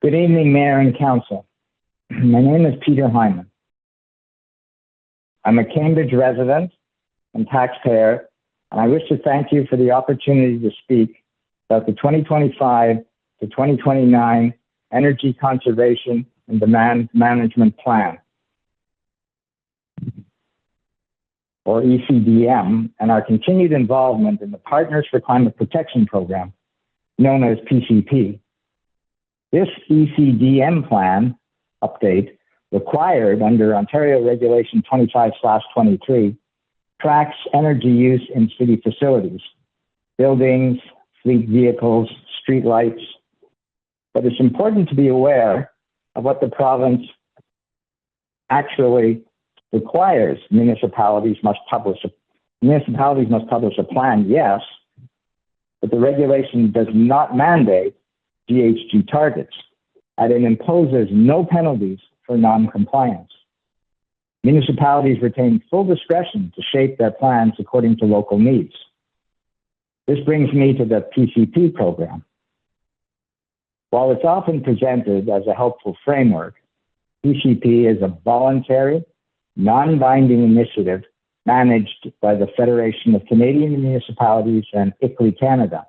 Good evening, Mayor and Council. My name is Peter Hyman. I'm a Cambridge resident and taxpayer, and I wish to thank you for the opportunity to speak about the 2025 to 2029 Energy Conservation and Demand Management Plan, or ECDM, and our continued involvement in the Partners for Climate Protection Program, known as PCP. This ECDM plan update, required under Ontario Regulation 25/23, tracks energy use in city facilities, buildings, fleet vehicles, streetlights. But it's important to be aware of what the province actually requires. Municipalities must publish a plan, yes, but the regulation does not mandate GHG targets, and it imposes no penalties for non-compliance. Municipalities retain full discretion to shape their plans according to local needs. This brings me to the PCP program. While it's often presented as a helpful framework, PCP is a voluntary, non-binding initiative managed by the Federation of Canadian Municipalities and ICLEI Canada.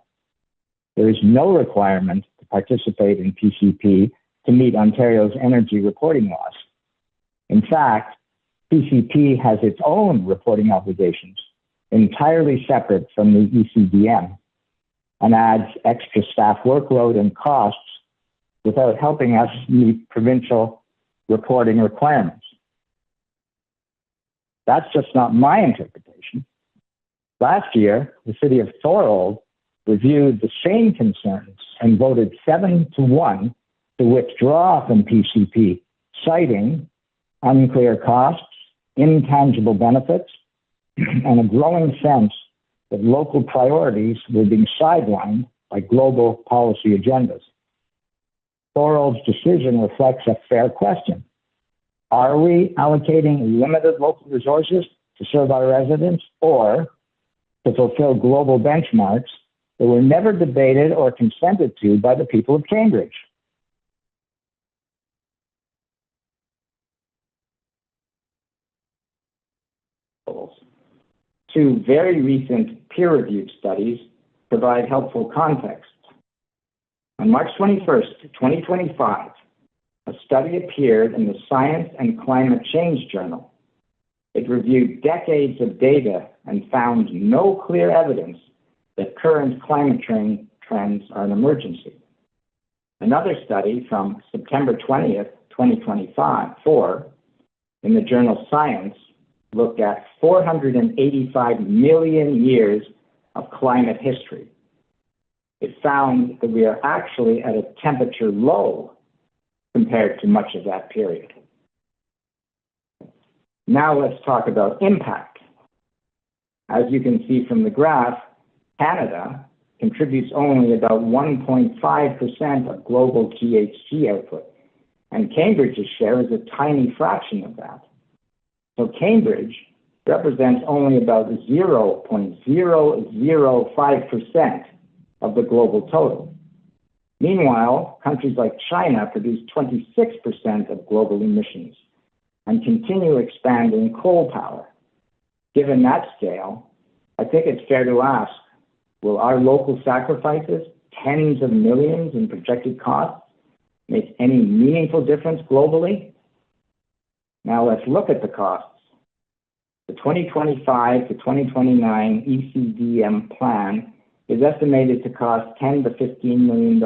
There is no requirement to participate in PCP to meet Ontario's energy reporting laws. In fact, PCP has its own reporting obligations, entirely separate from the ECDM, and adds extra staff workload and costs without helping us meet provincial reporting requirements. That's just not my interpretation. Last year, the city of Thorold reviewed the same concerns and voted 7-1 to withdraw from PCP, citing unclear costs, intangible benefits, and a growing sense that local priorities were being sidelined by global policy agendas. Thorold's decision reflects a fair question. Are we allocating limited local resources to serve our residents, or to fulfill global benchmarks that were never debated or consented to by the people of Cambridge? Two very recent peer-reviewed studies provide helpful context. On March 21st, 2025, a study appeared in the Science and Climate Change Journal. It reviewed decades of data and found no clear evidence that current climate trends are an emergency. Another study from September 20th, 2024, in the journal Science, looked at 485 million years of climate history. It found that we are actually at a temperature low compared to much of that period. Now let's talk about impact. As you can see from the graph, Canada contributes only about 1.5% of global GHG output, and Cambridge's share is a tiny fraction of that. So Cambridge represents only about 0.005% of the global total. Meanwhile, countries like China produce 26% of global emissions and continue expanding coal power. Given that scale, I think it's fair to ask, will our local sacrifices, tens of millions in projected costs, make any meaningful difference globally? Now let's look at the costs. The 2025 to 2029 ECDM plan is estimated to cost $10 to $15 million,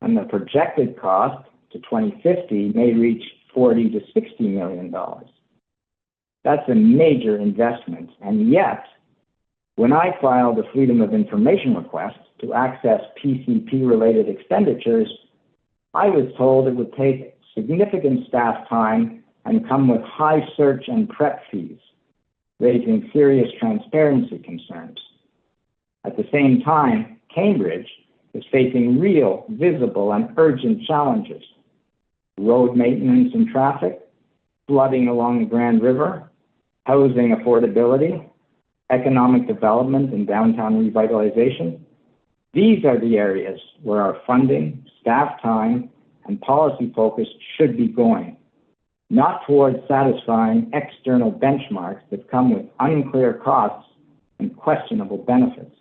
and the projected cost to 2050 may reach $40 to $60 million. That's a major investment, and yet, when I filed a Freedom of Information request to access PCP-related expenditures, I was told it would take significant staff time and come with high search and prep fees, raising serious transparency concerns. At the same time, Cambridge is facing real, visible, and urgent challenges: road maintenance and traffic, flooding along the Grand River, housing affordability, economic development and downtown revitalization. These are the areas where our funding, staff time, and policy focus should be going, not towards satisfying external benchmarks that come with unclear costs and questionable benefits.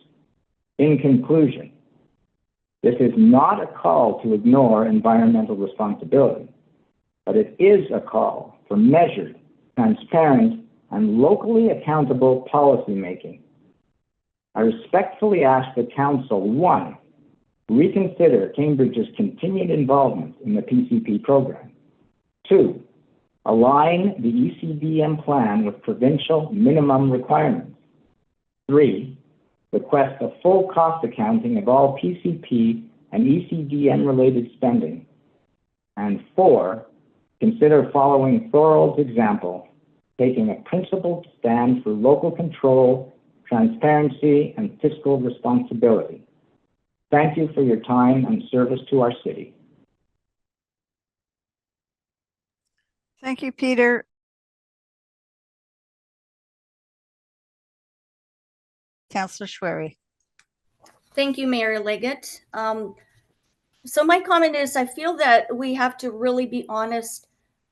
In conclusion, this is not a call to ignore environmental responsibility, but it is a call for measured, transparent, and locally accountable policymaking. I respectfully ask the Council, 1, reconsider Cambridge's continued involvement in the PCP program. 2, align the ECDM plan with provincial minimum requirements. 3, request a full cost accounting of all PCP and ECDM-related spending. And 4, consider following Thorold's example, taking a principled stand for local control, transparency, and fiscal responsibility. Thank you for your time and service to our city. Thank you, Peter. Councillor Schwery. Thank you, Mayor Leggett. So my comment is, I feel that we have to really be honest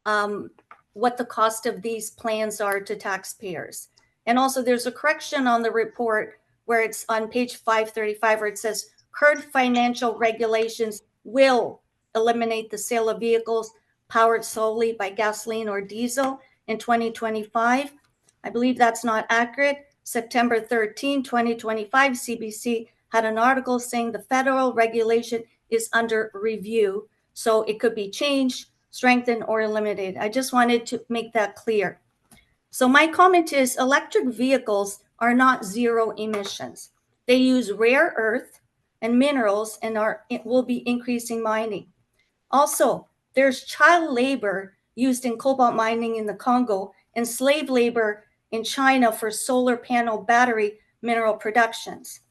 what the cost of these plans are to taxpayers. And also there's a correction on the report where it's on page 535 where it says current financial regulations will eliminate the sale of vehicles powered solely by gasoline or diesel in 2025. I believe that's not accurate. September 13, 2025, CBC had an article saying the federal regulation is under review. So it could be changed, strengthened, or eliminated. I just wanted to make that clear. So my comment is electric vehicles are not zero emissions. They use rare earth and minerals and will be increasing mining. Also, there's child labor used in cobalt mining in the Congo and slave labor in China for solar panel battery mineral productions.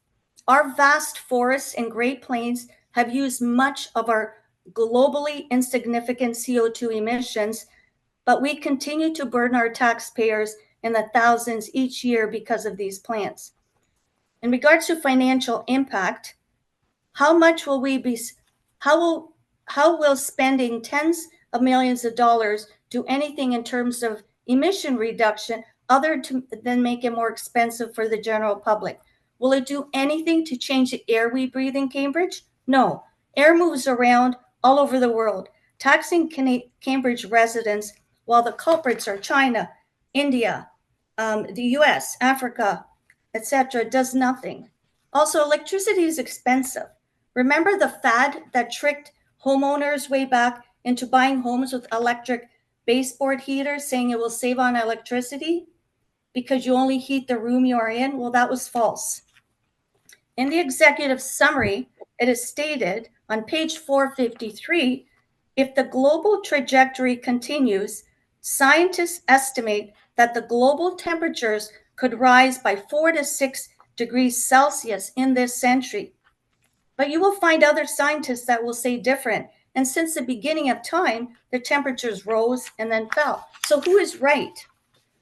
Our vast forests and Great Plains have used much of our globally insignificant CO2 emissions, but we continue to burden our taxpayers in the thousands each year because of these plants. In regards to financial impact, how will spending tens of millions of dollars do anything in terms of emission reduction other than make it more expensive for the general public? Will it do anything to change the air we breathe in Cambridge? No. Air moves around all over the world. Taxing Cambridge residents while the culprits are China, India, the US, Africa, etc., does nothing. Also, electricity is expensive. Remember the fad that tricked homeowners way back into buying homes with electric baseboard heaters, saying it will save on electricity because you only heat the room you are in? Well, that was false. In the executive summary, it is stated on page 453, if the global trajectory continues, scientists estimate that the global temperatures could rise by 4 to 6 degrees Celsius in this century. But you will find other scientists that will say different. And since the beginning of time, the temperatures rose and then fell. So who is right?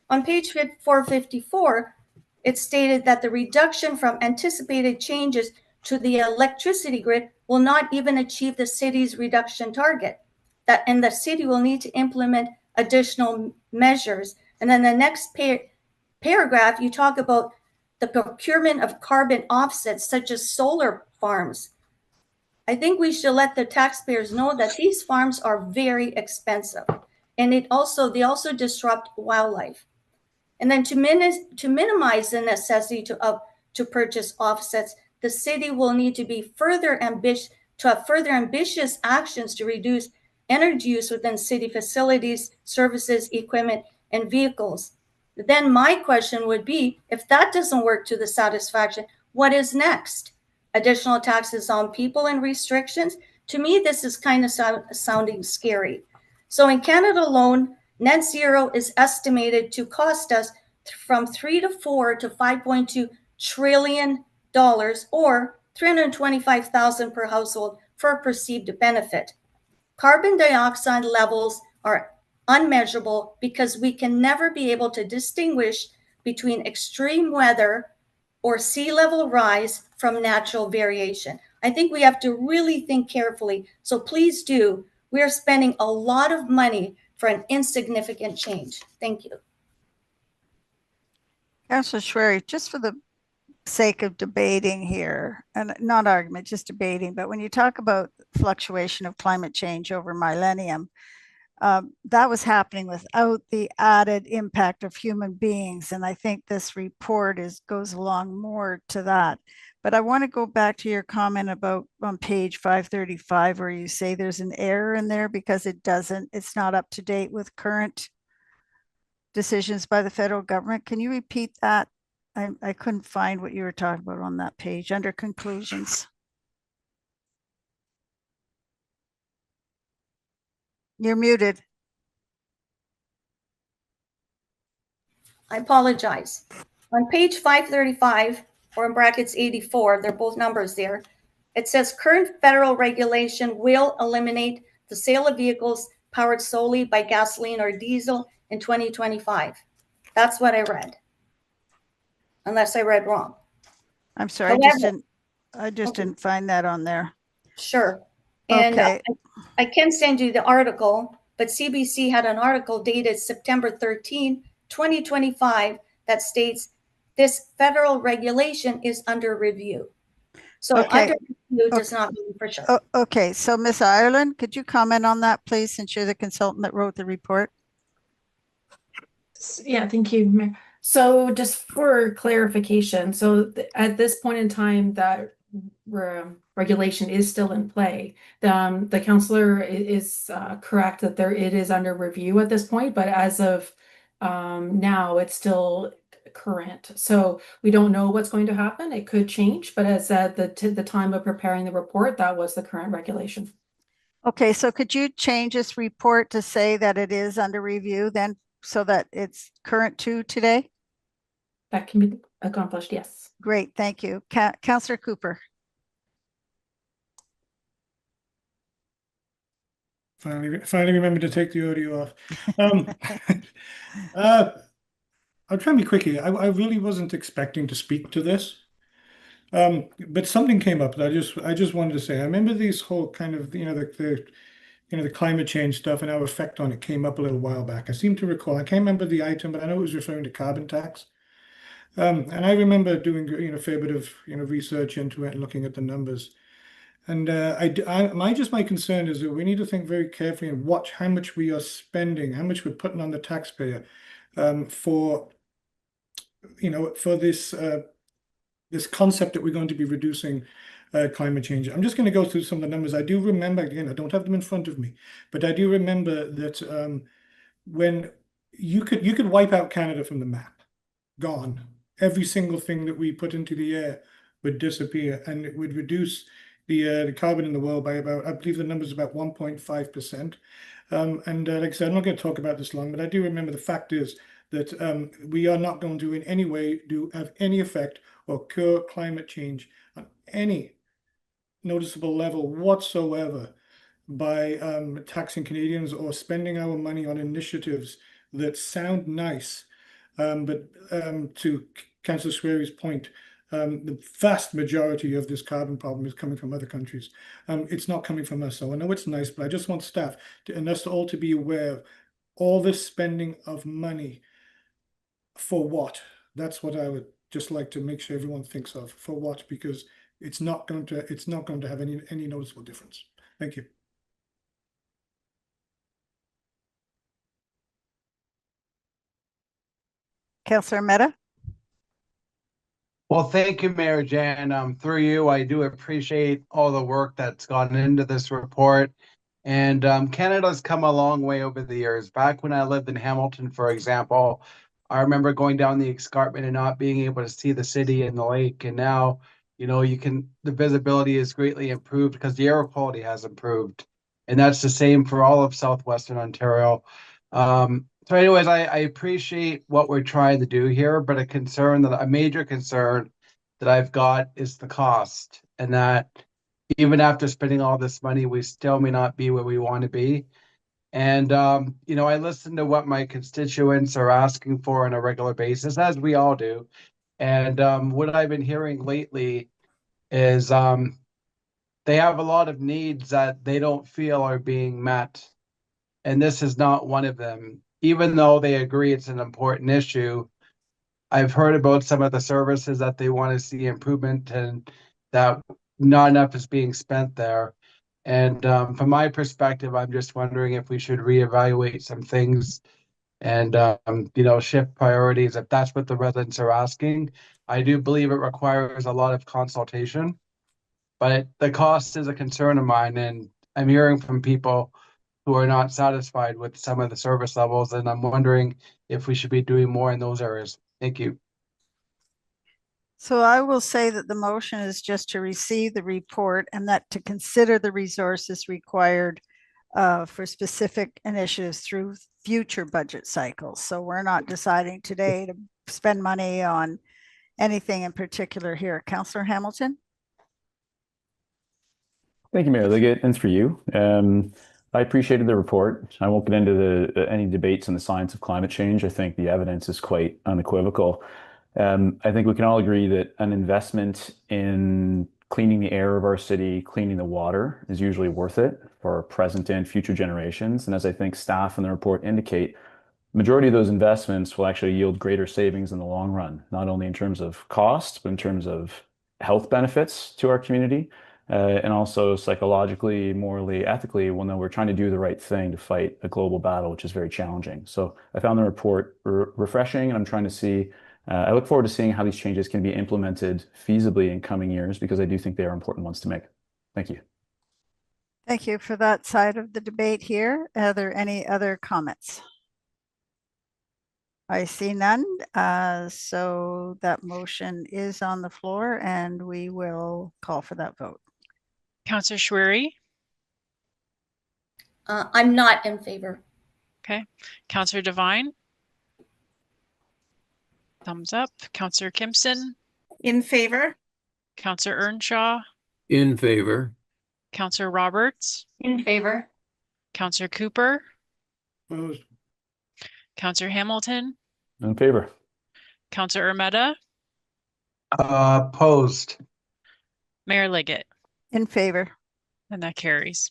On page 454, it stated that the reduction from anticipated changes to the electricity grid will not even achieve the city's reduction target. And the city will need to implement additional measures. And then the next paragraph, you talk about the procurement of carbon offsets, such as solar farms. I think we should let the taxpayers know that these farms are very expensive, and they also disrupt wildlife. And then to minimize the necessity to purchase offsets, the city will need to be have further ambitious actions to reduce energy use within city facilities, services, equipment, and vehicles. Then my question would be, if that doesn't work to the satisfaction, what is next? Additional taxes on people and restrictions? To me, this is kind of sounding scary. So in Canada alone, net zero is estimated to cost us from 3 to 4 to 5.2 trillion dollars, or $325,000 per household for a perceived benefit. Carbon dioxide levels are unmeasurable because we can never be able to distinguish between extreme weather or sea level rise from natural variation. I think we have to really think carefully. So please do We are spending a lot of money for an insignificant change. Thank you. Councillor Schwery, just for the sake of debating here, and not argument, just debating, but when you talk about fluctuation of climate change over millennium, that was happening without the added impact of human beings. And I think this report goes along more to that. But I want to go back to your comment about on page 535, where you say there's an error in there because it's not up to date with current decisions by the federal government. Can you repeat that? I couldn't find what you were talking about on that page under conclusions. You're muted. I apologize. On page 535, or in brackets 84, they're both numbers there, it says current federal regulation will eliminate the sale of vehicles powered solely by gasoline or diesel in 2025. That's what I read. Unless I read wrong. I'm sorry, I just didn't find that on there. Sure. And okay. I can send you the article, but CBC had an article dated September 13, 2025 that states this federal regulation is under review. So under review does not mean for sure. Okay, so Ms. Ireland, could you comment on that, please, since you're the consultant that wrote the report? Yeah, thank you, Mayor. So just for clarification, so at this point in time, that regulation is still in play. The councillor is correct that it is under review at this point, but as of now, it's still current. So we don't know what's going to happen. It could change, but as at the time of preparing the report, that was the current regulation. Okay, so could you change this report to say that it is under review then, so that it's current to today? That can be accomplished, yes. Great, thank you. Councillor Cooper. Finally remembered to take the audio off. I'll try and be quick here. I really wasn't expecting to speak to this. But something came up that I just wanted to say. I remember these whole kind of, the climate change stuff and our effect on it came up a little while back. I seem to recall, I can't remember the item, but I know it was referring to carbon tax. And I remember doing, a fair bit of, research into it and looking at the numbers. And my concern is that we need to think very carefully and watch how much we are spending, how much we're putting on the taxpayer for this concept that we're going to be reducing climate change. I'm just going to go through some of the numbers. I do remember, again, I don't have them in front of me, but I do remember that when you could wipe out Canada from the map, gone. Every single thing that we put into the air would disappear, and it would reduce the carbon in the world by about, I believe the number is about 1.5%. And like I said, I'm not going to talk about this long, but I do remember the fact is that we are not going to in any way have any effect or cure climate change on any noticeable level whatsoever by taxing Canadians or spending our money on initiatives that sound nice. But to Councillor Schwery's point, the vast majority of this carbon problem is coming from other countries. It's not coming from us. So I know it's nice, but I just want staff and us all to be aware of all this spending of money for what? That's what I would just like to make sure everyone thinks of. For what? Because it's not going to have any noticeable difference. Thank you. Councillor Mehta. Well, thank you, Mayor Jan. Through you, I do appreciate all the work that's gone into this report. And Canada's come a long way over the years. Back when I lived in Hamilton, for example, I remember going down the escarpment and not being able to see the city and the lake. And now, the visibility is greatly improved because the air quality has improved. And that's the same for all of Southwestern Ontario. So anyways, I appreciate what we're trying to do here, but a major concern that I've got is the cost, and that even after spending all this money, we still may not be where we want to be. And, I listen to what my constituents are asking for on a regular basis, as we all do. And what I've been hearing lately is they have a lot of needs that they don't feel are being met. And this is not one of them. Even though they agree it's an important issue, I've heard about some of the services that they want to see improvement and that not enough is being spent there. And from my perspective, I'm just wondering if we should reevaluate some things and shift priorities if that's what the residents are asking. I do believe it requires a lot of consultation, but the cost is a concern of mine, and I'm hearing from people who are not satisfied with some of the service levels, and I'm wondering if we should be doing more in those areas. Thank you. So I will say that the motion is just to receive the report and that to consider the resources required for specific initiatives through future budget cycles. So we're not deciding today to spend money on anything in particular here. Councillor Hamilton? Thank you, Mayor Liggett. And for you. I appreciated the report. I won't get into any debates on the science of climate change. I think the evidence is quite unequivocal. I think we can all agree that an investment in cleaning the air of our city, cleaning the water is usually worth it for present and future generations. And as I think staff in the report indicate, majority of those investments will actually yield greater savings in the long run, not only in terms of cost, but in terms of health benefits to our community. And also psychologically, morally, ethically, we'll know we're trying to do the right thing to fight a global battle, which is very challenging. So I found the report refreshing, and I'm trying to see, I look forward to seeing how these changes can be implemented feasibly in coming years, because I do think they are important ones to make. Thank you. Thank you for that side of the debate here. Are there any other comments? I see none. So that motion is on the floor and we will call for that vote. Councillor Schwery? I'm not in favor. Okay. Councillor Devine? Thumbs up. Councillor Kimpson? In favor. Councillor Earnshaw? In favor. Councillor Roberts? In favor. Councillor Cooper? Opposed. Councillor Hamilton? In favor. Councillor Urmeta? Opposed. Mayor Liggett? In favor. And that carries.